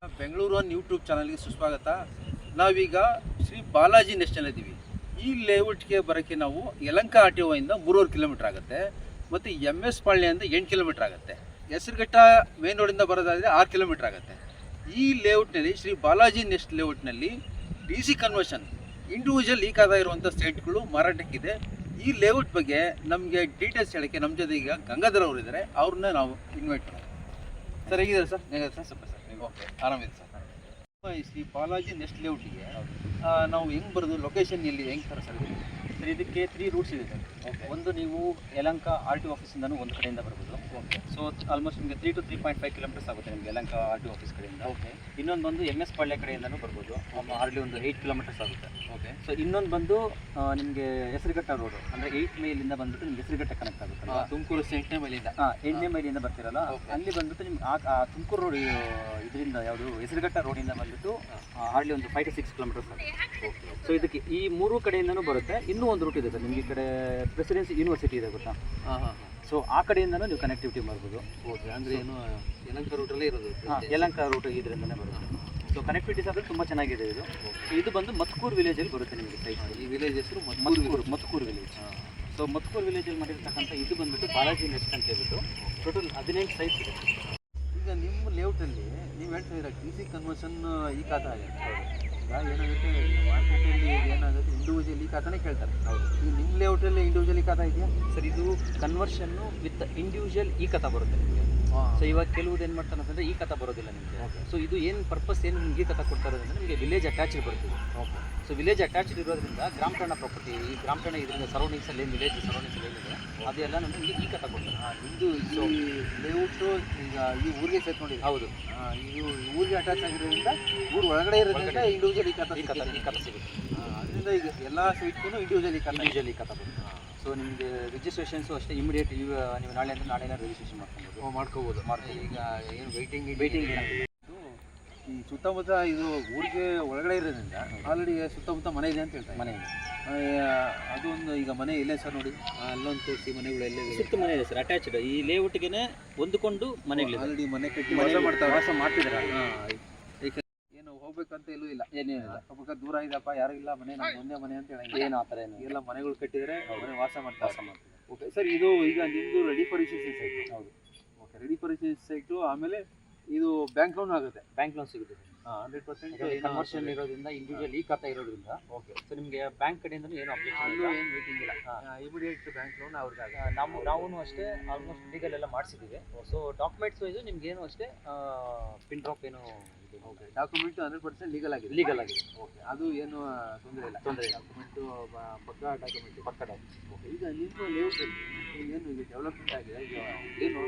Bengaluru one YouTube ಚಾನಲ್ಗೆ ಸುಸ್ವಾಗತ. ನಾವೀಗ ಶ್ರೀ ಬಾಲಾಜಿ ನೆಸ್ಟ್ನಲ್ಲಿ ಇದ್ದೀವಿ. ಈ ಲೇಔಟ್ಗೆ ಬರೋಕ್ಕೆ ನಾವು ಯಲಹಂಕ ಆರ್ ಟಿ ಒಯಿಂದ 3.5 ಕಿಲೋಮೀಟ್ರ್ ಆಗುತ್ತೆ ಮತ್ತು MS ಪಾಳ್ಯದಿಂದ 8 ಕಿಲೋಮೀಟ್ರ್ ಆಗುತ್ತೆ. ಹೆಸರುಘಟ್ಟ ಮೇನ್ ರೋಡಿಂದ ಬರೋದಾದರೆ 6 ಕಿಲೋಮೀಟ್ರ್ ಆಗುತ್ತೆ. ಈ ಲೇಔಟ್ನಲ್ಲಿ ಶ್ರೀ ಬಾಲಾಜಿ ನೆಸ್ಟ್ ಲೇಔಟ್ನಲ್ಲಿ DC ಕನ್ವರ್ಷನ್ ಇಂಡಿವಿಜುವಲ್ ಲೀಕ್ ಇರುವಂಥ ಸೈಟ್ಗಳು ಮಾರಾಟಕ್ಕಿದೆ. ಈ ಲೇಔಟ್ ಬಗ್ಗೆ ನಮಗೆ ಡೀಟೇಲ್ಸ್ ಹೇಳೋಕ್ಕೆ ನಮ್ಮ ಜೊತೆ ಈಗ ಗಂಗಾಧರ್ ಅವರು ಇದ್ದಾರೆ. ಅವ್ರನ್ನ ನಾವು ಇನ್ವೈಟ್ ಮಾಡೋಣ. ಸರ್ ಹೇಗಿದ್ದಾರೆ ಸರ್? ಹೇಗಿದೆ ಸರ್? ಸರ್ ಓಕೆ, ಆರಾಮಿದೆ ಸರ್. ಈ ಬಾಲಾಜಿ ನೆಸ್ಟ್ ಲೇಔಟಿಗೆ ನಾವು ಹೆಂಗೆ ಬರೋದು, ಲೊಕೇಶನ್ ಎಲ್ಲಿ, ಹೆಂಗೆ ಸರ್? ಸರ್ ಇದಕ್ಕೆ 3 ರೂಟ್ಸ್ ಇದೆ ಸರ್. ಓಕೆ, ಒಂದು ನೀವು ಯಲಹಂಕ RTO ಆಫೀಸಿಂದನೂ ಒಂದು ಕಡೆಯಿಂದ ಬರ್ಬೋದು. ಓಕೆ, ಸೊ ಆಲ್ಮೋಸ್ಟ್ ನಿಮಗೆ 3 to 3.5 ಕಿಲೋಮೀಟರ್ಸ್ ಆಗುತ್ತೆ ನಿಮಗೆ ಯಲಹಂಕ RTO ಆಫೀಸ್ ಕಡೆಯಿಂದ. ಓಕೆ, ಇನ್ನೊಂದು ಬಂದು MS ಪಾಳ್ಯ ಕಡೆಯಿಂದನೂ ಬರ್ಬೋದು. ಹಾರ್ಡ್ಲಿ ಒಂದು 8 ಕಿಲೋಮೀಟರ್ಸ್ ಆಗುತ್ತೆ. ಓಕೆ, ಸೊ ಇನ್ನೊಂದು ಬಂದು ನಿಮಗೆ ಹೆಸರುಘಟ್ಟ ರೋಡು ಅಂದರೆ 8 ಮೈಲಿಂದ ಬಂದುಬಿಟ್ಟು ನಿಮ್ಗೆ ಹೆಸರುಘಟ್ಟ ಕನೆಕ್ಟ್ ಆಗುತ್ತೆ. ತುಮಕೂರು 8ನೇ ಮೈಲಿಂದ 8ನೇ ಮೈಲಿಂದ ಬರ್ತಿರಲ್ಲ, ಅಲ್ಲಿ ಬಂದುಬಿಟ್ಟು ನಿಮ್ಗೆ ಆ ತುಮಕೂರು ರೋಡ್ ಇದರಿಂದ ಯಾವುದು ಹೆಸರುಘಟ್ಟ ರೋಡಿಂದ ಬಂದುಬಿಟ್ಟು ಹಾರ್ಡ್ಲಿ ಒಂದು 5 to 6 ಕಿಲೋಮೀಟರ್ಸ್ ಆಗುತ್ತೆ. ಓಕೆ, ಸೊ ಇದಕ್ಕೆ ಈ 3 ಕಡೆಯಿಂದನೂ ಬರುತ್ತೆ. ಇನ್ನೂ ಒಂದು ರೂಟ್ ಇದೆ ಸರ್ ನಿಮಗೆ, ಈ ಕಡೆ ಪ್ರೆಸಿಡೆನ್ಸಿ ಯೂನಿವರ್ಸಿಟಿ ಇದೆ ಗೊತ್ತಾ? ಸೊ ಆ ಕಡೆಯಿಂದನೂ ನೀವು ಕನೆಕ್ಟಿವಿಟಿ ಮಾಡ್ಬೋದು. ಓಕೆ, ಅಂದರೆ ಏನು ಯಲಹಂಕ ರೂಟಲ್ಲೇ ಇರೋದು? ಯಲಹಂಕ ರೂಟ್ ಇದರಿಂದನೇ ಬರುತ್ತೆ. ಸೊ ಕನೆಕ್ಟಿವಿಟೀಸ್ ಆದರೆ ತುಂಬ ಚೆನ್ನಾಗಿದೆ ಇದು. ಇದು ಬಂದು ಮತ್ಕೂರು ವಿಲೇಜಲ್ಲಿ ಬರುತ್ತೆ ನಿಮಗೆ ಸೈಟ್. ಈ ವಿಲೇಜ್ ಹೆಸರು ಮತ್ಕೂರು ವಿಲೇಜ್. ಸೊ ಮತ್ಕೂರು ವಿಲೇಜಲ್ಲಿ ಮಾಡಿರ್ತಕ್ಕಂಥ ಇದು ಬಂದುಬಿಟ್ಟು ಬಾಲಾಜಿ ನೆಸ್ಟ್ ಅಂತ ಹೇಳ್ಬಿಟ್ಟು ಟೋಟಲ್ 15 ಸೈಟ್ಸ್ ಇದೆ. ಈಗ ನಿಮ್ಮ ಲೇಔಟಲ್ಲಿ ನೀವು ಹೇಳ್ತಾ ಇರೋ DC ಕನ್ವರ್ಷನ್ ಈ ಖಾತೆ ಆಗುತ್ತೆ. ಈಗ ಏನಾಗುತ್ತೆ, ಮಾರ್ಕೆಟಲ್ಲಿ ಏನಾಗುತ್ತೆ, ಇಂಡಿವಿಜುವಲ್ ಈ ಖಾತಾನೇ ಕೇಳ್ತಾರೆ. ಹೌದು, ಈಗ ನಿಮ್ಮ ಲೇಔಟಲ್ಲಿ ಇಂಡಿವಿಜುವಲ್ ಈ ಖಾತಾ ಇದೆಯಾ ಸರ್? ಇದು ಕನ್ವರ್ಷನ್ನು ವಿತ್ ಇಂಡಿವಿಜುವಲ್ ಈ ಖಾತಾ ಬರುತ್ತೆ ನಿಮಗೆ. ಸೊ ಇವಾಗ ಕೆಲವ್ರು ಏನು ಮಾಡ್ತಾರೆ ಅಂತಂದರೆ ಈ ಖಾತಾ ಬರೋದಿಲ್ಲ ನಿಮಗೆ. ಸೊ ಇದು ಏನು ಪರ್ಪಸ್, ಏನು ನಿಮಗೆ ಖಾತಾ ಕೊಡ್ತಾರೆ ಅಂದರೆ ನಿಮಗೆ ವಿಲೇಜ್ ಅಟ್ಯಾಚ್ಡ್ ಬರ್ತದೆ. ಓಕೆ, ಸೊ ವಿಲೇಜ್ ಅಟ್ಯಾಚ್ಡ್ ಇರೋದ್ರಿಂದ ಗ್ರಾಮ ಠಾಣ ಪ್ರಾಪರ್ಟಿ, ಈ ಗ್ರಾಮ ಠಾಣ ಇದರಿಂದ ಸರೌಂಡಿಂಗ್ಸಲ್ಲಿ ಏನು ವಿಲೇಜ್ ಸರೌಂಡಿಂಗ್ಸಲ್ಲಿ ಏನಿದೆ ಅದೆಲ್ಲ ನಮಗೆ ಈ ಖಾತಾ ಕೊಡ್ತಾರೆ. ನಿಮ್ಮದು ಸೊ ಲೇಔಟು ಈಗ ಈ ಊರಿಗೆ ಸೇರ್ಕೊಂಡಿದೆ. ಹೌದು, ಇದು ಊರಿಗೆ ಅಟ್ಯಾಚ್ ಆಗಿರೋದ್ರಿಂದ ಊರು ಒಳಗಡೆ ಇರೋದ್ರಿಂದ ಇಂಡಿವಿಜುವಲ್ ಈ ಖಾತಾ ಸಿಗುತ್ತೆ. ಅದರಿಂದ ಈಗ ಎಲ್ಲ ಸೈಟ್ಗೂ ಇಂಡಿವಿಜುವಲ್ ಈ ಖಾತಾ ಬರುತ್ತೆ. ಸೊ ನಿಮಗೆ ರಿಜಿಸ್ಟ್ರೇಷನ್ಸು ಅಷ್ಟೇ ಇಮಿಡಿಯೇಟ್. ನೀವು ನಾಳೆ ಅಂದರೆ ನಾಳೆನೇ ರಿಜಿಸ್ಟ್ರೇಷನ್ ಮಾಡ್ಕೋಬೋದು. ಈಗ ಏನು ವೆಯ್ಟಿಂಗ್ ಏನಾಗಿದೆ. ಈ ಸುತ್ತಮುತ್ತ ಇದು ಊರಿಗೆ ಒಳಗಡೆ ಇರೋದ್ರಿಂದ ಆಲ್ರೆಡಿ ಸುತ್ತಮುತ್ತ ಮನೆ ಇದೆ ಅಂತ ಹೇಳ್ತಾರೆ. ಮನೆ ಇದೆ, ಅದೊಂದು ಈಗ ಮನೆ ಇಲ್ಲೇ ಸರ್ ನೋಡಿ, ಅಲ್ಲೊಂದು ತೋರಿಸಿ ಮನೆಗಳು ಎಲ್ಲೇ ಸುತ್ತ ಮನೆ ಇದೆ ಸರ್. ಅಟ್ಯಾಚ್ಡ್ ಈ ಲೇಔಟ್ಗೆ ಹೊಂದ್ಕೊಂಡು ಮನೆಗಳು ಆಲ್ರೆಡಿ ಮನೆ ಕಟ್ಟಿ ವಾಸ ಮಾಡ್ತಿದ್ದಾರೆ. ಏನು ಹೋಗ್ಬೇಕಂತ ಎಲ್ಲೂ ಇಲ್ಲ, ಏನೇನಿಲ್ಲ. ಸ್ವಲ್ಪ ದೂರ ಇದೆಯಪ್ಪ, ಯಾರು ಇಲ್ಲ, ಮನೆ ನಮ್ಮ ಒಂದೇ ಮನೆ ಅಂತ ಹೇಳಿ ಏನು ಆ ಥರ ಏನು ಎಲ್ಲ ಮನೆಗಳು ಕಟ್ಟಿದರೆ ಮನೆ ವಾಸ ಮಾಡ್ತಾರೆ. ಓಕೆ ಸರ್, ಇದು ಈಗ ನಿಮ್ಮದು ರೆಡಿ ಫಾರ್ ರಿಜಿಸ್ಟ್ರೇಷನ್ ಸೈಟ್? ಹೌದು. Okay, ready for registration site. ಆಮೇಲೆ ಇದು ಬ್ಯಾಂಕ್ ಲೋನ್ ಆಗುತ್ತೆ? ಬ್ಯಾಂಕ್ ಲೋನ್ ಸಿಗುತ್ತೆ 100%. ಕನ್ವರ್ಷನ್ ಇರೋದ್ರಿಂದ ಇಂಡಿವಿಜುವಲ್ ಈ ಖಾತಾ ಇರೋದ್ರಿಂದ. ಓಕೆ, ಸೊ ನಿಮಗೆ ಬ್ಯಾಂಕ್ ಕಡೆಯಿಂದ ಏನು ಅಬ್ಜೆಕ್ಷನ್ ಇಲ್ಲ, ಏನು ವೇಟಿಂಗ್ ಇಲ್ಲ. ಇಮಿಡಿಯೇಟ್ ಬ್ಯಾಂಕ್ ಲೋನ್ ಅವ್ರಿಗೆ. ನಾವು ಅಷ್ಟೇ ಆಲ್ಮೋಸ್ಟ್ ಲೀಗಲ್ ಎಲ್ಲ ಮಾಡಿಸಿದ್ದೀವಿ. ಸೊ ಡಾಕ್ಯುಮೆಂಟ್ಸ್ ವೈಸು ನಿಮ್ಗೇನು ಅಷ್ಟೇ ಪಿನ್ ಡ್ರಾಪ್ ಏನು. ಓಕೆ, ಡಾಕ್ಯುಮೆಂಟ್ 100% ಲೀಗಲ್ ಆಗಿದೆ. ಓಕೆ, ಅದು ಏನು ತೊಂದರೆ ಇಲ್ಲ. ಡಾಕ್ಯುಮೆಂಟು ಪಕ್ಕ ಡಾಕ್ಯುಮೆಂಟ್. ಓಕೆ, ಈಗ ನಿಮ್ಮ ಲೇಔಟಲ್ಲಿ ಏನು ಈಗ ಡೆವಲಪ್ಮೆಂಟ್ ಆಗಿದೆ, ಈಗ ಏನು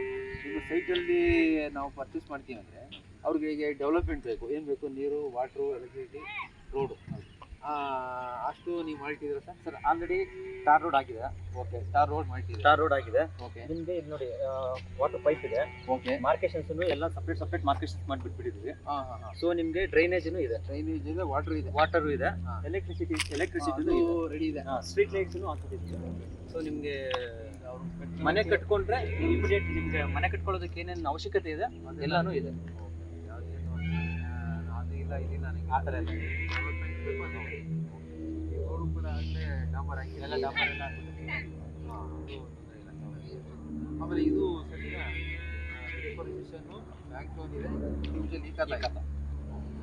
ನಿಮ್ಮ ಸೈಟಲ್ಲಿ ನಾವು ಪರ್ಚೇಸ್ ಮಾಡ್ತೀವಿ ಅಂದರೆ ಅವ್ರಿಗೆ ಈಗ ಡೆವಲಪ್ಮೆಂಟ್ ಬೇಕು. ಏನು ಬೇಕು? ನೀರು, ವಾಟ್ರು, ಎಲೆಕ್ಟ್ರಿಸಿಟಿ, ರೋಡು, ಅಷ್ಟು ನೀವು ಮಾಡ್ತಿದ್ದೀರಾ sir? Sir already tar road ಆಗಿದೆ. ಓಕೆ, ಟಾರ್ ರೋಡ್ ಆಗಿದೆ. ಓಕೆ, ನಿಮಗೆ ಇದು ನೋಡಿ ವಾಟರ್ ಪೈಪ್ ಇದೆ. ಓಕೆ, ಮಾರ್ಕೇಶನ್ಸನ್ನು ಎಲ್ಲ ಸಪ್ರೇಟ್ ಮಾರ್ಕೇಶನ್ಸ್ ಮಾಡಿಬಿಟ್ಟಿದ್ದೀವಿ. ಸೊ ನಿಮಗೆ ಡ್ರೈನೇಜ್ ಇದೆ, ವಾಟರು ಇದೆ, ಎಲೆಕ್ಟ್ರಿಸಿಟಿ ರೆಡಿ ಇದೆ. ಸ್ಟ್ರೀಟ್ ಲೈಟ್ಸನ್ನು ಹಾಕಿದ್ದೀವಿ. ಸೊ ನಿಮಗೆ ಮನೆ ಕಟ್ಕೊಂಡ್ರೆ ಇಮಿಡಿಯೇಟ್ ನಿಮಗೆ ಮನೆ ಕಟ್ಕೊಳ್ಳೋದಕ್ಕೆ ಏನೇನು ಅವಶ್ಯಕತೆ ಇದೆ ಎಲ್ಲನೂ ಇದೆ. ಅದು ಇಲ್ಲ, ಇಲ್ಲಿ ನನಗೆ ಆ ಥರ ಎಲ್ಲ ರೋಡು ಕೂಡ ಅಲ್ಲೇ ಡಾಂಬರ್ ಹಾಕಿಲ್ಲ, ಎಲ್ಲ ಡಾಂಬರ್ ಎಲ್ಲ ಆಮೇಲೆ ಇದು ಸರಿನಾ? ರಿಜಿಸ್ಟ್ರೇಷನ್ನು, ಬ್ಯಾಂಕ್ ಲೋನ್ ಇದೆ, ಇಂಡಿವಿಜುವಲ್ ಈ ಖಾತಾ.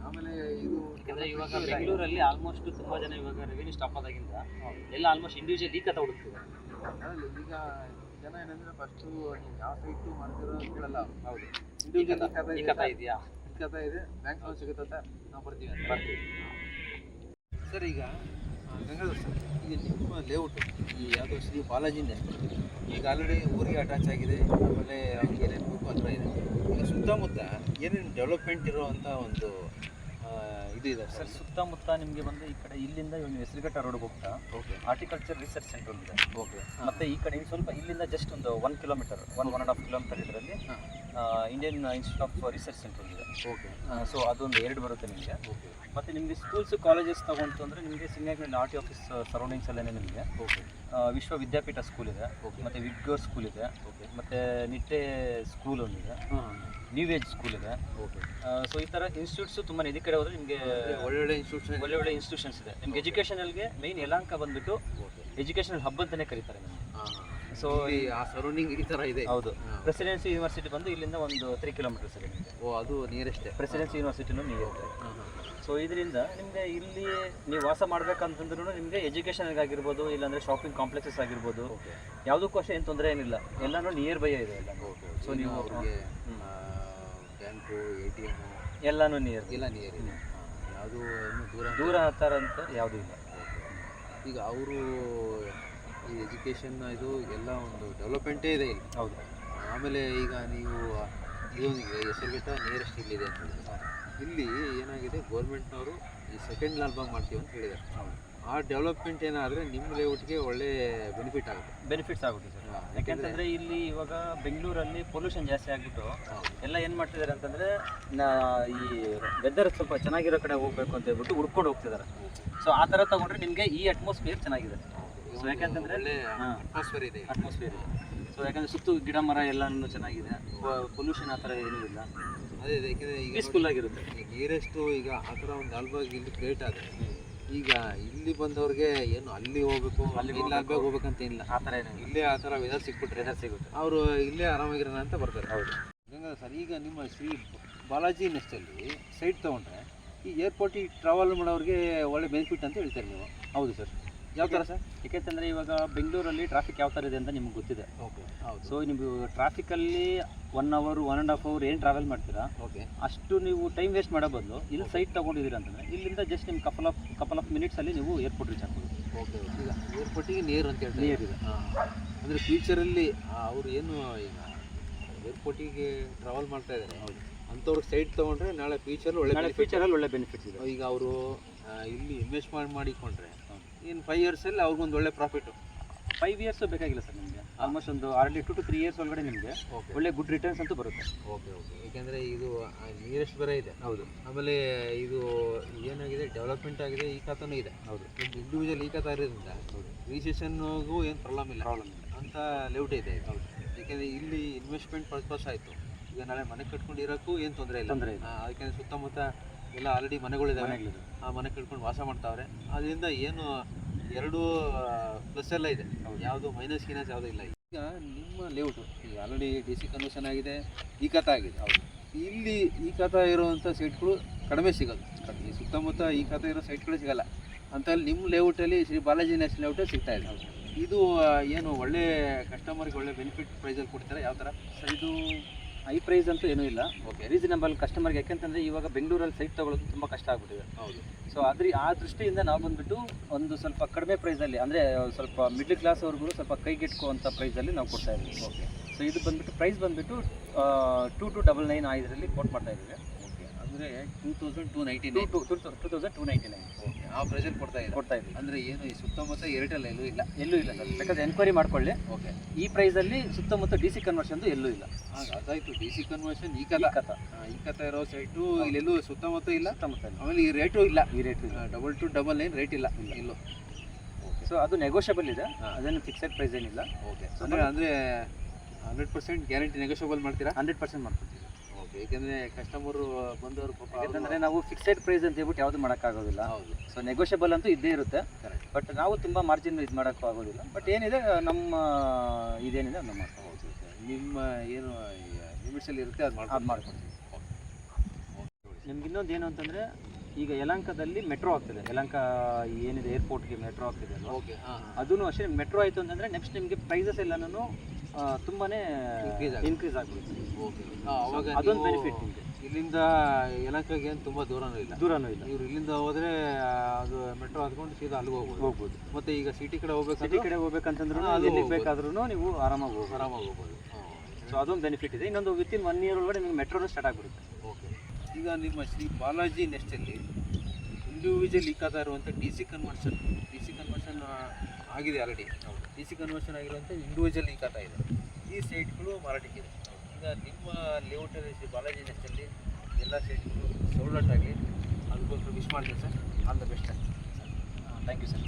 ಆಮೇಲೆ ಇದು ಯಾಕಂದರೆ ಇವಾಗ ಬೆಂಗಳೂರಲ್ಲಿ ಆಲ್ಮೋಸ್ಟ್ ತುಂಬ ಜನ ಇವಾಗ ರೆವಿನ್ಯೂ ಸ್ಟಾಪ್ ಆದಾಗಿಂದ ಎಲ್ಲ ಆಲ್ಮೋಸ್ಟ್ ಇಂಡಿವಿಜುವಲ್ ಈ ಖಾತಾ ಹುಡುಕ್ತಿದೆ. ಈಗ ಜನ ಏನಂದರೆ ಫಸ್ಟು ನೀವು ಯಾವ ಸೈಟು ಮಾಡ್ತಿರೋ ಕೇಳಲ್ಲ. ಹೌದು, ಇಂಡಿವಿಜುವಲ್ ಈ ಖಾತಾ ಇದೆಯಾ, ಈ ಖಾತಾ ಇದೆ, ಬ್ಯಾಂಕ್ ಲೋನ್ ಸಿಗುತ್ತೆ ಅಂತ ನಾವು ಬರ್ತೀವಿ ಸರ್. ಈಗ ಗಂಗಾಧರ್ ಸರ್, ಈಗ ನಿಮ್ಮ ಲೇಔಟು ಈ ಯಾವುದೋ ಶ್ರೀ ಬಾಲಾಜಿ ನೆಸ್ಟ್ ಈಗ ಆಲ್ರೆಡಿ ಊರಿಗೆ ಅಟ್ಯಾಚ್ ಆಗಿದೆ. ಆಮೇಲೆ ಅವ್ರಿಗೆ ಏನೇನು ಬೇಕು ಆ ಥರ ಇದೆ. ಈಗ ಸುತ್ತಮುತ್ತ ಏನೇನು ಡೆವಲಪ್ಮೆಂಟ್ ಇರೋವಂಥ ಒಂದು ಇದು ಇದೆ ಸರ್? ಸುತ್ತಮುತ್ತ ನಿಮಗೆ ಬಂದು ಈ ಕಡೆ ಇಲ್ಲಿಂದ ಹೆಸರುಘಟ್ಟ ರೋಡ್ಗೆ ಹೋಗ್ತಾ ಓಕೆ, ಹಾರ್ಟಿಕಲ್ಚರ್ ರಿಸರ್ಚ್ ಸೆಂಟರ್ ಇದೆ. ಓಕೆ, ಮತ್ತು ಈ ಕಡೆ ಸ್ವಲ್ಪ ಇಲ್ಲಿಂದ ಜಸ್ಟ್ ಒಂದು 1 ಕಿಲೋಮೀಟರ್ 1.5 ಕಿಲೋಮೀಟರ್ ಇದರಲ್ಲಿ Indian institute of research centre ಇದೆ. ಓಕೆ, ಸೊ ಅದೊಂದು 2 ಬರುತ್ತೆ ನಿಮಗೆ. ಓಕೆ, ಮತ್ತು ನಿಮಗೆ ಸ್ಕೂಲ್ಸು ಕಾಲೇಜಸ್ ತಗೊಂತು ಅಂದರೆ ನಿಮಗೆ ಸಿಂಗಾಗ್ನಲ್ಲಿ RTO ಆಫೀಸ್ ಸರೌಂಡಿಂಗ್ಸಲ್ಲೇ ನಿಮಗೆ ಓಕೆ, ವಿಶ್ವ ವಿದ್ಯಾಪೀಠ ಸ್ಕೂಲ್ ಇದೆ. ಓಕೆ, ಮತ್ತು ವಿಗ್ಗೋರ್ ಸ್ಕೂಲ್ ಇದೆ. ಓಕೆ, ಮತ್ತು ನಿಟ್ಟೆ ಸ್ಕೂಲ್ ಒಂದಿದೆ. ನ್ಯೂ ಏಜ್ ಸ್ಕೂಲ್ ಇದೆ. ಓಕೆ. ಸೊ ಈ ಥರ ಇನ್ಸ್ಟಿಟ್ಯೂಟ್ಸು ತುಂಬಾ ಈ ಕಡೆ ಹೋದರೆ ನಿಮಗೆ ಒಳ್ಳೊಳ್ಳೆ ಇನ್ಸ್ಟಿಟ್ಯೂಷನ್ ಒಳ್ಳೆ ಇನ್ಸ್ಟಿಟ್ಯೂಷನ್ಸ್ ಇದೆ. ನಿಮ್ಗೆ ಎಜುಕೇಷನಲ್ಗೆ ಮೇಯ್ನ್ ಯಲಹಂಕ ಬಂದುಬಿಟ್ಟು ಎಜುಕೇಷನಲ್ ಹಬ್ ಅಂತಲೇ ಕರೀತಾರೆ ನಮಗೆ. ಸೊ ಆ ಸರೌಂಡಿಂಗ್ ಈ ಥರ ಇದೆ. ಹೌದು. ಪ್ರೆಸಿಡೆನ್ಸಿ ಯೂನಿವರ್ಸಿಟಿ ಬಂದು ಇಲ್ಲಿಂದ ಒಂದು 3 ಕಿಲೋಮೀಟರ್ಸ್ ಇದೆ ನಿಮಗೆ. ಓ, ಅದು ನಿಯರೆಸ್ಟೇ. ಪ್ರೆಸಿಡೆನ್ಸಿ ಯೂನಿವರ್ಸಿಟಿನೂ ನಿಯರ್ ಇದೆ. ಸೊ ಇದರಿಂದ ನಿಮಗೆ ಇಲ್ಲಿ ನೀವು ವಾಸ ಮಾಡ್ಬೇಕಂತಂದ್ರೂ ನಿಮಗೆ ಎಜುಕೇಷನ್ಗಾಗಿರ್ಬೋದು, ಇಲ್ಲಾಂದರೆ ಶಾಪಿಂಗ್ ಕಾಂಪ್ಲೆಕ್ಸಸ್ ಆಗಿರ್ಬೋದು, ಯಾವುದಕ್ಕೂ ಅಷ್ಟೇ ಏನು ತೊಂದರೆ ಏನಿಲ್ಲ. ಎಲ್ಲನೂ ನಿಯರ್ ಬೈ ಇದೆ ಎಲ್ಲ. ಸೊ ನೀವು ಅವ್ರಿಗೆ ಬ್ಯಾಂಕು, ATM ಎಲ್ಲನೂ ನಿಯರ್ ಎಲ್ಲ ನಿಯರ್ ಇದೆ. ಯಾವುದು ಇನ್ನೂ ದೂರ ಹತ್ತಾರ ಅಂತ ಯಾವುದೂ ಇಲ್ಲ. ಈಗ ಅವರು ಈ ಎಜುಕೇಷನ್ ಇದು ಎಲ್ಲ ಒಂದು ಡೆವಲಪ್ಮೆಂಟೇ ಇದೆ ಇಲ್ಲಿ. ಹೌದು. ಆಮೇಲೆ ಈಗ ನೀವು ಇದೊಂದು ಹೆಸರುಘಟ್ಟ ನಿಯರೆಸ್ಟ್ ಇಲ್ಲಿದೆ ಅಂತ ಹೇಳಿದ್ರೆ, ಇಲ್ಲಿ ಏನಾಗಿದೆ, ಗೌರ್ಮೆಂಟ್ನವರು ಈ ಸೆಕೆಂಡ್ ಲಾಲ್ಬಾಗ್ ಮಾಡ್ತೀವಿ ಅಂತ ಹೇಳಿದ್ದಾರೆ. ಆ ಡೆವಲಪ್ಮೆಂಟ್ ಏನಾದರೆ ನಿಮ್ಮ ಲೇಔಟ್ಗೆ ಒಳ್ಳೆ ಬೆನಿಫಿಟ್ ಆಗುತ್ತೆ. ಬೆನಿಫಿಟ್ಸ್ ಆಗುತ್ತೆ ಸರ್. ಯಾಕೆಂತಂದರೆ ಇಲ್ಲಿ ಇವಾಗ ಬೆಂಗಳೂರಲ್ಲಿ ಪೊಲ್ಯೂಷನ್ ಜಾಸ್ತಿ ಆಗಿಬಿಟ್ಟು ಎಲ್ಲ ಏನು ಮಾಡ್ತಿದ್ದಾರೆ ಅಂತಂದರೆ ಈ ವೆದರ್ ಸ್ವಲ್ಪ ಚೆನ್ನಾಗಿರೋ ಕಡೆ ಹೋಗಬೇಕು ಅಂತ ಹೇಳ್ಬಿಟ್ಟು ಹುಡ್ಕೊಂಡು ಹೋಗ್ತಿದ್ದಾರೆ. ಸೊ ಆ ಥರ ತೊಗೊಂಡ್ರೆ ನಿಮಗೆ ಈ ಅಟ್ಮಾಸ್ಫಿಯರ್ ಚೆನ್ನಾಗಿದೆ. ಸೊ ಯಾಕೆಂತಂದರೆ ಅಟ್ಮಾಸ್ಫಿಯರ್ ಇದೆ. ಅಟ್ಮಾಸ್ಫಿಯರ್ ಇದೆ. ಸೊ ಯಾಕಂದರೆ ಸುತ್ತು ಗಿಡ ಮರ ಎಲ್ಲನೂ ಚೆನ್ನಾಗಿದೆ. ಪೊಲ್ಯೂಷನ್ ಆ ಥರ ಏನೂ ಇಲ್ಲ. ಅದೇ ಯಾಕೆಂದರೆ ಈಗ ಪೀಸ್ಫುಲ್ ಆಗಿರುತ್ತೆ. ಈಗ ನಿಯರೆಸ್ಟು ಈಗ ಆ ಥರ ಒಂದು ಲಾಲ್ಬಾಗ್ ಇಲ್ಲಿ ಕ್ರಿಯೇಟ್ ಆದರೆ ಈಗ ಇಲ್ಲಿ ಬಂದವ್ರಿಗೆ ಏನು ಅಲ್ಲಿ ಹೋಗ್ಬೇಕು, ಅಲ್ಲಿ ಲಾಲ್ಬಾಗ್ ಹೋಗ್ಬೇಕಂತ ಏನಿಲ್ಲ. ಆ ಥರ ಏನು ಇಲ್ಲೇ ಆ ಥರ ವೆದರ್ ಸಿಕ್ಬಿಟ್ರೆ ಅವರು ಇಲ್ಲೇ ಆರಾಮಾಗಿರೋಣ ಅಂತ ಬರ್ತಾರೆ. ಹೌದು. ಹಂಗಂದ್ರೆ ಸರ್, ಈಗ ನಿಮ್ಮ ಶ್ರೀ ಬಾಲಾಜಿ ನೆಸ್ಟಲ್ಲಿ ಸೈಟ್ ತೊಗೊಂಡ್ರೆ ಈ ಏರ್ಪೋರ್ಟಿಗೆ ಟ್ರಾವೆಲ್ ಮಾಡೋರಿಗೆ ಒಳ್ಳೆ ಬೆನಿಫಿಟ್ ಅಂತ ಹೇಳ್ತಾರೆ ನೀವು. ಹೌದು ಸರ್. ಯಾವ ಥರ ಸರ್? ಯಾಕೆಂತಂದರೆ ಇವಾಗ ಬೆಂಗಳೂರಲ್ಲಿ ಟ್ರಾಫಿಕ್ ಯಾವ ಥರ ಇದೆ ಅಂತ ನಿಮ್ಗೆ ಗೊತ್ತಿದೆ. ಓಕೆ. ಹೌದು. ಸೊ ನೀವು ಟ್ರಾಫಿಕಲ್ಲಿ 1 ಅವರ್ 1.5 ಅವರ್ ಏನು ಟ್ರಾವೆಲ್ ಮಾಡ್ತೀರಾ, ಓಕೆ, ಅಷ್ಟು ನೀವು ಟೈಮ್ ವೇಸ್ಟ್ ಮಾಡೋ ಬದಲು ಇಲ್ಲಿ ಸೈಟ್ ತೊಗೊಂಡಿದ್ದೀರಿ ಅಂತಂದರೆ ಇಲ್ಲಿಂದ ಜಸ್ಟ್ ನಿಮ್ಮ ಕಪಲ್ ಆಫ್ ಮಿನಿಟ್ಸಲ್ಲಿ ನೀವು ಏರ್ಪೋರ್ಟ್ ರೀಚ್ ಆಗ್ಬೋದು. ಓಕೆ. ಈಗ ಏರ್ಪೋರ್ಟಿಗೆ ನಿಯರ್ ಅಂತ ಹೇಳ್ತಾರೆ. ನಿಯರ್ ಇದೆ. ಅಂದರೆ ಫ್ಯೂಚರಲ್ಲಿ ಅವರು ಏನು ಈಗ ಏರ್ಪೋರ್ಟಿಗೆ ಟ್ರಾವೆಲ್ ಮಾಡ್ತಾ ಇದ್ದಾರೆ, ಹೌದು, ಅಂಥವ್ರಿಗೆ ಸೈಟ್ ತೊಗೊಂಡ್ರೆ ನಾಳೆ ಫ್ಯೂಚರಲ್ಲಿ ಒಳ್ಳೆ ಬೆನಿಫಿಟ್ಸ್ ಇದೆ. ಈಗ ಅವರು ಇಲ್ಲಿ ಇನ್ವೆಸ್ಟ್ ಮಾಡಿಕೊಂಡ್ರೆ ಇನ್ನು 5 ಇಯರ್ಸಲ್ಲಿ ಅವ್ರಿಗೊಂದು ಒಳ್ಳೆ ಪ್ರಾಫಿಟು. 5 ಇಯರ್ಸು ಬೇಕಾಗಿಲ್ಲ ಸರ್ ನಿಮಗೆ. ಆಲ್ಮೋಸ್ಟ್ ಒಂದು ಆಲ್ರೆಡಿ 2 to 3 ಇಯರ್ಸ್ ಒಳಗಡೆ ನಿಮಗೆ ಒಳ್ಳೆ ಗುಡ್ ರಿಟರ್ನ್ಸ್ ಅಂತೂ ಬರುತ್ತೆ. ಓಕೆ. ಓಕೆ. ಯಾಕೆಂದರೆ ಇದು ನಿಯರೆಸ್ಟ್ ಬೇರೆ ಇದೆ. ಹೌದು. ಆಮೇಲೆ ಇದು ಏನಾಗಿದೆ, ಡೆವಲಪ್ಮೆಂಟ್ ಆಗಿದೆ, ಈ ಖಾತಾನೂ ಇದೆ. ಹೌದು. ಇಂಡಿವಿಜುವಲ್ ಈ ಖಾತಾ ಇರೋದ್ರಿಂದ ರಿಜಿಸ್ಟ್ರೇಷನ್ಗೂ ಏನು ಪ್ರಾಬ್ಲಮ್ ಇಲ್ಲ ಅಂತ ಲೇಔಟ್ ಇದೆ. ಹೌದು. ಯಾಕೆಂದರೆ ಇಲ್ಲಿ ಇನ್ವೆಸ್ಟ್ಮೆಂಟ್ ಪರ್ಪಸ್ ಆಯಿತು. ಈಗ ನಾಳೆ ಮನೆ ಕಟ್ಕೊಂಡಿರೋಕ್ಕೂ ಏನು ತೊಂದರೆ ಇಲ್ಲ. ಯಾಕೆಂದರೆ ಸುತ್ತಮುತ್ತ ಎಲ್ಲ ಆಲ್ರೆಡಿ ಮನೆಗಳಿದ್ದಾವೆ. ಆ ಮನೆ ಕಟ್ಕೊಂಡು ವಾಸ ಮಾಡ್ತಾವ್ರೆ. ಅದರಿಂದ ಏನು ಎರಡು ಪ್ಲಸ್ ಎಲ್ಲ ಇದೆ. ಯಾವುದು ಮೈನಸ್ ಯಾವುದೂ ಇಲ್ಲ. ಈಗ ನಿಮ್ಮ ಲೇಔಟು ಈಗ ಆಲ್ರೆಡಿ DC ಕನ್ವರ್ಷನ್ ಆಗಿದೆ, ಈ ಖಾತಾ ಆಗಿದೆ. ಹೌದು. ಇಲ್ಲಿ ಈ ಖಾತಾ ಇರುವಂಥ ಸೈಟ್ಗಳು ಕಡಿಮೆ ಸಿಗೋದು. ಈ ಸುತ್ತಮುತ್ತ ಈ ಖಾತಾ ಇರೋ ಸೈಟ್ಗಳು ಸಿಗೋಲ್ಲ ಅಂತ ನಿಮ್ಮ ಲೇಔಟಲ್ಲಿ ಶ್ರೀ ಬಾಲಾಜಿ ನ್ಯಾಷನಲ್ ಲೇಔಟಲ್ಲಿ ಸಿಗ್ತಾ ಇದೆ. ಇದು ಏನು ಒಳ್ಳೆ ಕಸ್ಟಮರ್ಗೆ ಒಳ್ಳೆ ಬೆನಿಫಿಟ್ ಪ್ರೈಸಲ್ಲಿ ಕೊಡ್ತಾರೆ. ಯಾವ ಥರ ಸರ್? ಇದು ಹೈ ಪ್ರೈಸ್ ಅಂತೂ ಏನೂ ಇಲ್ಲ. ಓಕೆ. ರೀಸನಬಲ್ ಕಸ್ಟಮರ್ಗೆ. ಯಾಕೆಂತಂದರೆ ಇವಾಗ ಬೆಂಗಳೂರಲ್ಲಿ ಸೈಟ್ ತೊಗೊಳ್ಳೋದು ತುಂಬ ಕಷ್ಟ ಆಗ್ಬಿಟ್ಟಿದೆ. ಹೌದು. ಸೊ ಆ ದೃಷ್ಟಿಯಿಂದ ನಾವು ಬಂದುಬಿಟ್ಟು ಒಂದು ಸ್ವಲ್ಪ ಕಡಿಮೆ ಪ್ರೈಸಲ್ಲಿ, ಅಂದರೆ ಸ್ವಲ್ಪ ಮಿಡ್ಲ್ ಕ್ಲಾಸ್ ಅವ್ರಿಗೂ ಸ್ವಲ್ಪ ಕೈಗೆಟ್ಕುವಂಥ ಪ್ರೈಸಲ್ಲಿ ನಾವು ಕೊಡ್ತಾ ಇದ್ದೀವಿ. ಓಕೆ. ಸೊ ಇದು ಬಂದುಬಿಟ್ಟು ಪ್ರೈಸ್ ಬಂದುಬಿಟ್ಟು 2299 ಇದರಲ್ಲಿ ಕೋಟ್ ಮಾಡ್ತಾ ಇದ್ದೀವಿ. ಓಕೆ. ಅಂದರೆ 2299. ಓಕೆ. ಆ ಪ್ರೈಸಲ್ಲಿ ಕೊಡ್ತಾ ಇದ್ದೀವಿ. ಅಂದರೆ ಏನು ಈ ಸುತ್ತಮುತ್ತ ಏರ್ಟೆಲ್ ಎಲ್ಲೂ ಇಲ್ಲ ಸರ್. ಬೇಕಾದ್ರೆ ಎನ್ಕ್ವೈರಿ ಮಾಡ್ಕೊಳ್ಳಿ. ಓಕೆ. ಈ ಪ್ರೈಸಲ್ಲಿ ಸುತ್ತಮುತ್ತ DC ಕನ್ವರ್ಷನ್ದು ಎಲ್ಲೂ ಇಲ್ಲ. ಅದಾಯಿತು. DC ಕನ್ವರ್ಷನ್ ಈ ಖಾತಾ ಇರೋ ಸೈಟು ಇಲ್ಲೆಲ್ಲೂ ಸುತ್ತಮುತ್ತ ಇಲ್ಲ. ಆಮೇಲೆ ಈ ರೇಟು ಇಲ್ಲ. 2299 ರೇಟ್ ಇಲ್ಲ ಇಲ್ಲೂ. ಓಕೆ. ಸೊ ಅದು ನೆಗೋಷಿಯಬಲ್ ಇದೆ. ಅದೇನು ಫಿಕ್ಸೆಡ್ ಪ್ರೈಸ್ ಏನಿಲ್ಲ. ಓಕೆ. ಅಂದರೆ 100% ಗ್ಯಾರಂಟಿ ನೆಗೋಷಿಯಬಲ್ ಮಾಡ್ತೀರಾ? 100% ಮಾಡ್ಕೊಡ್ತೀವಿ. ಓಕೆ. ಏಕೆಂದರೆ ಕಸ್ಟಮರು ಬಂದವರು ಯಾಕಂದರೆ ನಾವು ಫಿಕ್ಸೆಡ್ ಪ್ರೈಸ್ ಅಂತ ಹೇಳ್ಬಿಟ್ಟು ಯಾವುದು ಮಾಡೋಕ್ಕಾಗೋದಿಲ್ಲ. ಹೌದು. ಸೊ ನೆಗೋಷಿಯಬಲ್ ಅಂತೂ ಇದ್ದೇ ಇರುತ್ತೆ. ಕರೆಕ್ಟ್. ಬಟ್ ನಾವು ತುಂಬ ಮಾರ್ಜಿನ್ ಇದು ಮಾಡೋಕ್ಕೂ ಆಗೋದಿಲ್ಲ. ಬಟ್ ಏನಿದೆ ನಮ್ಮ ಇದೇನಿದೆ ಅದನ್ನು ಮಾಡ್ಕೋಬೋದು. ನಿಮ್ಮ ಏನು ಲಿಮಿಟ್ಸಲ್ಲಿ ಇರುತ್ತೆ ಅದು ಮಾಡ್ಕೊಡ್ತೀವಿ. ನಿಮ್ಗೆ ಇನ್ನೊಂದು ಏನು ಅಂತಂದರೆ ಈಗ ಯಲಹಂಕದಲ್ಲಿ ಮೆಟ್ರೋ ಆಗ್ತಿದೆ. ಯಲಹಂಕ ಏನಿದೆ ಏರ್ಪೋರ್ಟ್ಗೆ ಮೆಟ್ರೋ ಆಗ್ತಿದೆ ಅಲ್ವಾ? ಓಕೆ. ಅದೂ ಅಷ್ಟೇ. ಮೆಟ್ರೋ ಆಯಿತು ಅಂತಂದರೆ ನೆಕ್ಸ್ಟ್ ನಿಮಗೆ ಪ್ರೈಸಸ್ ಎಲ್ಲನೂ ತುಂಬಾ ಇನ್ಕ್ರೀಸ್ ಆಗ್ಬಿಡುತ್ತೆ. ಓಕೆ. ಅವಾಗ ಅದೊಂದು ಬೆನಿಫಿಟ್ ನಿಮಗೆ. ಇಲ್ಲಿಂದ ಯಲಹಂಕಗೆ ಏನು ತುಂಬ ದೂರನೂ ಇಲ್ಲ. ಇವ್ರು ಇಲ್ಲಿಂದ ಹೋದರೆ ಅದು ಮೆಟ್ರೋ ಹತ್ಕೊಂಡು ಸೀದಾ ಅಲ್ಲಿಗೆ ಹೋಗ್ಬೋದು. ಮತ್ತು ಈಗ ಸಿಟಿ ಕಡೆ ಹೋಗ್ಬೇಕಂತಂದ್ರೂ ಎಲ್ಲಿಗೆ ಬೇಕಾದ್ರೂ ನೀವು ಆರಾಮಾಗಿ ಹೋಗ್ಬೋದು. ಸೊ ಅದೊಂದು ಬೆನಿಫಿಟ್ ಇದೆ. ಇನ್ನೊಂದು ವಿತಿನ್ 1 ಇಯರ್ ಒಳಗಡೆ ನಿಮಗೆ ಮೆಟ್ರೋನು ಸ್ಟಾರ್ಟ್ ಆಗಿಬಿಡುತ್ತೆ. ಓಕೆ. ಈಗ ನಿಮ್ಮ ಶ್ರೀ ಬಾಲಾಜಿ ನೆಸ್ಟಲ್ಲಿ ಇಂಡಿವಿಜುವಲ್ ಈ ಖಾತಾ ಇರುವಂಥ DC ಕನ್ವರ್ಷನ್ ಆಗಿದೆ ಆಲ್ರೆಡಿ. DC ಕನ್ವರ್ಷನ್ ಆಗಿರುವಂಥ ಇಂಡಿವಿಜುವಲ್ ಈ ಖಾತಾ ಇದೆ. ಈ ಸೈಟ್ಗಳು ಮಾರಾಟಕ್ಕಿದೆ. ಈಗ ನಿಮ್ಮ ಲೇಔಟಲ್ಲಿ ಶ್ರೀ ಬಾಲಾಜಿ ನೆಸ್ಟಲ್ಲಿ ಎಲ್ಲ ಸೈಟ್ಗಳು ಸೌಲಭ್ಯ ಆಗಲಿ, ಅದಕ್ಕೋಸ್ಕರ ವಿಶ್ ಮಾಡ್ತೀನಿ sir. All the best sir. Thank you sir.